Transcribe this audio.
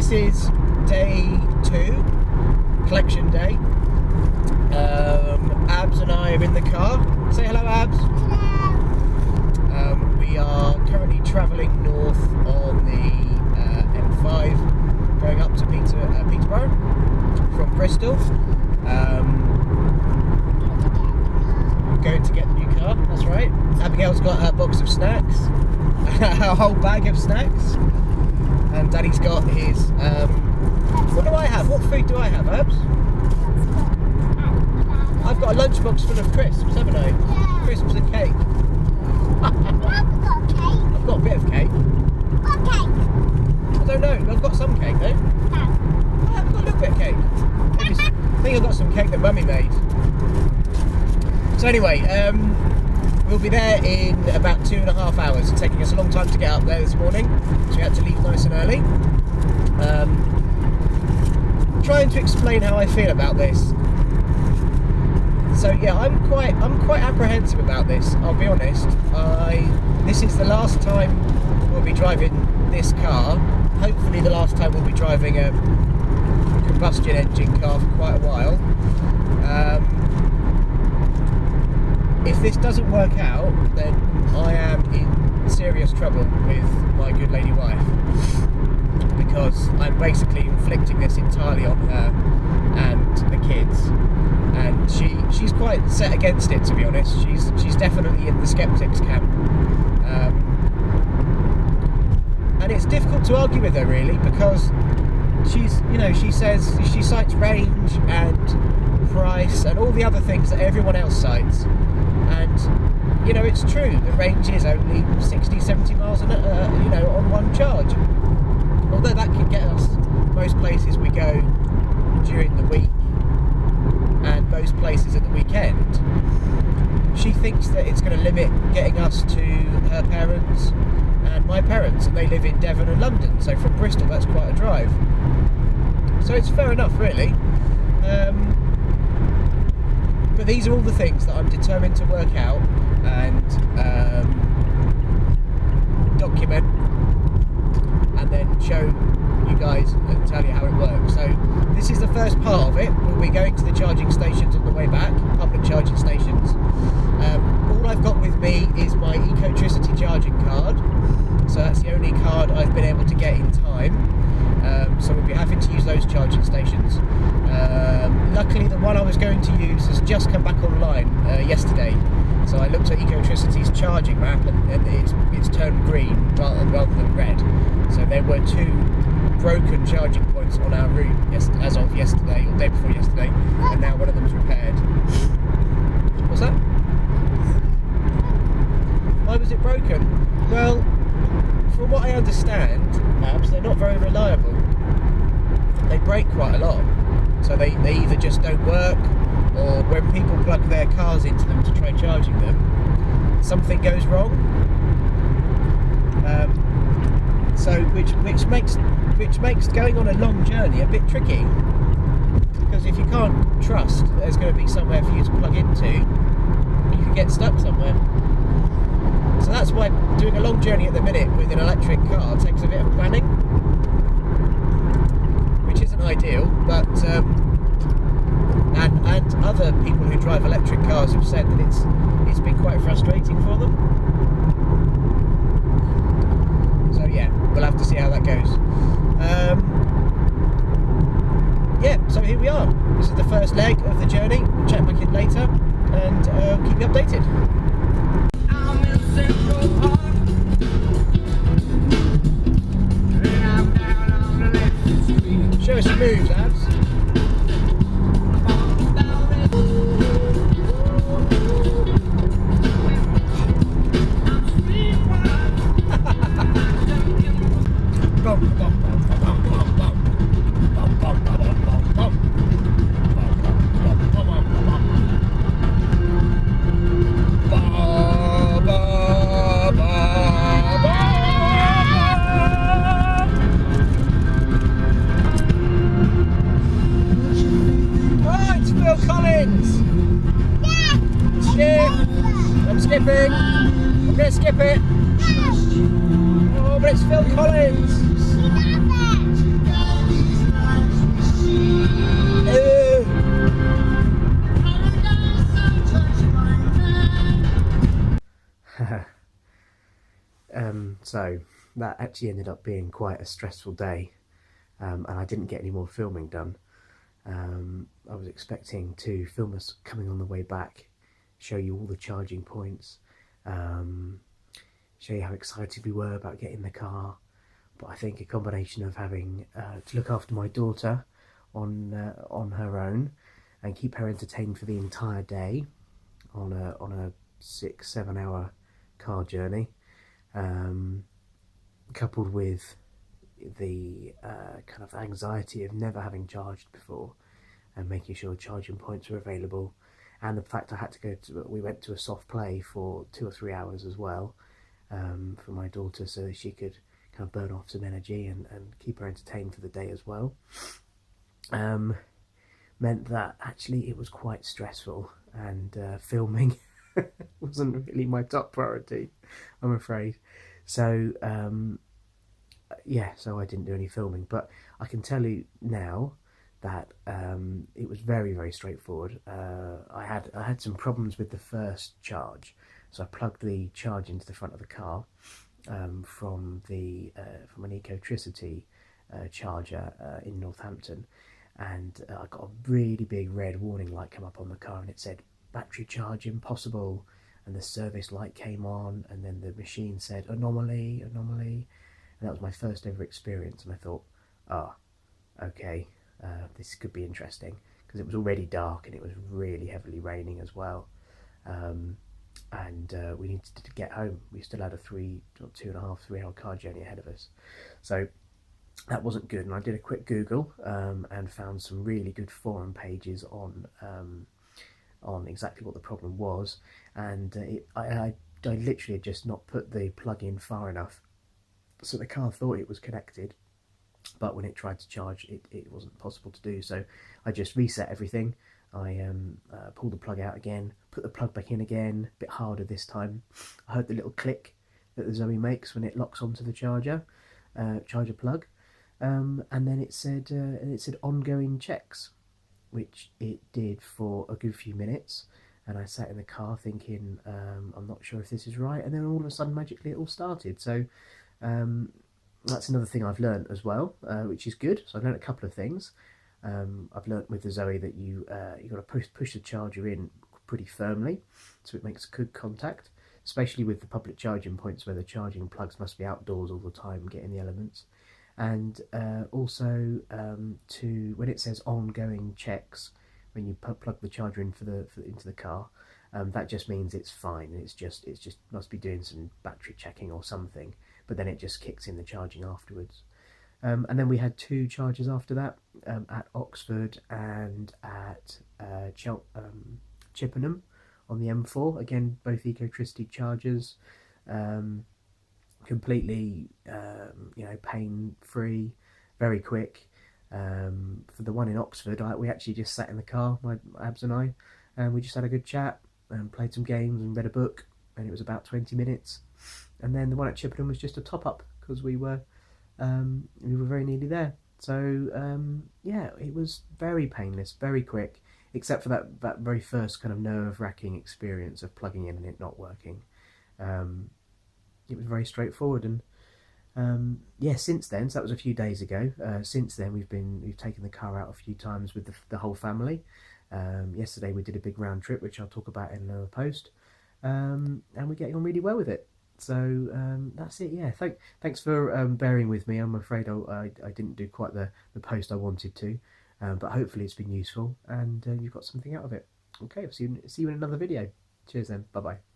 this is day 2, collection day. Abs and I are in the car. Say hello, Abs. Hello. We are currently travelling north on the M5, going up to Peterborough from Bristol. Going to get the new car, that's right. Abigail's got her box of snacks, a whole bag of snacks, and Daddy's got his, what do I have? What food do I have, Abs? I've got a lunchbox full of crisps, haven't I? Yeah. Crisps and cake. I've got cake. I've got a bit of cake. What cake? I don't know, I've got some cake though. No. I've got a little bit of cake. I think I've got some cake that Mummy made. So anyway, we'll be there in about 2.5 hours. It's taking us a long time to get up there this morning, so we had to leave nice and early. Trying to explain how I feel about this. So yeah, I'm quite apprehensive about this. I'll be honest. This is the last time we'll be driving this car. Hopefully, the last time we'll be driving a combustion engine car for quite a while. If this doesn't work out, then I am in serious trouble with my good lady wife, because I'm basically inflicting this entirely on her and the kids, and she's quite set against it, to be honest. She's definitely in the skeptics camp, and it's difficult to argue with her really, because she cites range and price and all the other things that everyone else cites. And it's true, the range is only 60-70 miles on one charge. Although that can get us most places we go during the week and most places at the weekend. She thinks that it's going to limit getting us to her parents and my parents, and they live in Devon and London, so from Bristol that's quite a drive. So it's fair enough really. But these are all the things that I'm determined to work out and document, and then show you guys and tell you how it works. So this is the first part of it. We'll be going to the charging stations on the way back, public charging stations. All I've got with me is my Ecotricity charging card, so that's the only card I've been able to get in time. So we'll be having to use those charging stations. Luckily, the one I was going to use has just come back online yesterday. So I looked at Ecotricity's charging map, and it's turned green rather than red. So there were 2 broken charging points on our route as of yesterday, or day before yesterday, and now one of them's repaired. What's that? Why was it broken? Well, from what I understand, perhaps they're not very reliable. They break quite a lot, so they either just don't work, or when people plug their cars into them to try charging them, something goes wrong. Which makes going on a long journey a bit tricky, because if you can't trust that there's going to be somewhere for you to plug into, you can get stuck somewhere. So that's why doing a long journey at the minute with an electric car takes a bit of planning, which isn't ideal, but and other people who drive electric cars have said that it's been quite frustrating for them. So yeah, we'll have to see how that goes. Yeah, so here we are. This is the first leg of the journey. We'll check back in later and keep you updated. Show us your moves, Abs. Skipping. I'm going to skip it. Oh, but it's Phil Collins. So that actually ended up being quite a stressful day, and I didn't get any more filming done. I was expecting to film us coming on the way back, show you all the charging points, show you how excited we were about getting the car, but I think a combination of having to look after my daughter on her own and keep her entertained for the entire day on a 6-7 hour car journey, coupled with the kind of anxiety of never having charged before and making sure charging points were available, and the fact I had to we went to a soft play for 2 or 3 hours as well, for my daughter, so that she could kind of burn off some energy and keep her entertained for the day as well, meant that actually it was quite stressful, and filming wasn't really my top priority, I'm afraid. So yeah, so I didn't do any filming, but I can tell you now that it was very, very straightforward. I had some problems with the first charge, so I plugged the charge into the front of the car from an Ecotricity charger in Northampton, and I got a really big red warning light come up on the car, and it said battery charge impossible, and the service light came on, and then the machine said anomaly, anomaly. And that was my first ever experience, and I thought, okay, this could be interesting, because it was already dark and it was really heavily raining as well, and we needed to get home. We still had a 2.5, 3 hour car journey ahead of us, so that wasn't good. And I did a quick Google and found some really good forum pages on exactly what the problem was, and I literally had just not put the plug in far enough, so the car thought it was connected, but when it tried to charge, it wasn't possible to do. So I just reset everything. I pulled the plug out again, put the plug back in again, a bit harder this time. I heard the little click that the Zoe makes when it locks onto the charger plug, and then it said ongoing checks, which it did for a good few minutes. And I sat in the car thinking, I'm not sure if this is right, and then all of a sudden magically it all started. So that's another thing I've learned as well, which is good. So I've learned a couple of things. I've learnt with the Zoe that you got to push the charger in pretty firmly, so it makes good contact, especially with the public charging points where the charging plugs must be outdoors all the time, getting the elements. And also when it says ongoing checks, when you plug the charger in into the car, that just means it's fine. It's just must be doing some battery checking or something, but then it just kicks in the charging afterwards. And then we had 2 chargers after that, at Oxford and at Chippenham on the M4. Again, both Ecotricity chargers, completely pain-free, very quick. For the one in Oxford, we actually just sat in the car, my Abs and I, and we just had a good chat and played some games and read a book, and it was about 20 minutes. And then the one at Chippenham was just a top-up, because we were very nearly there. So yeah, it was very painless, very quick, except for that very first kind of nerve-wracking experience of plugging in and it not working. It was very straightforward, and yeah, since then, so that was a few days ago, since then we've taken the car out a few times with the whole family. Yesterday we did a big round trip, which I'll talk about in another post, and we're getting on really well with it. So that's it. Yeah, thanks for bearing with me. I'm afraid I didn't do quite the post I wanted to, but hopefully it's been useful and you've got something out of it. Okay, I'll see you in another video. Cheers then, bye bye.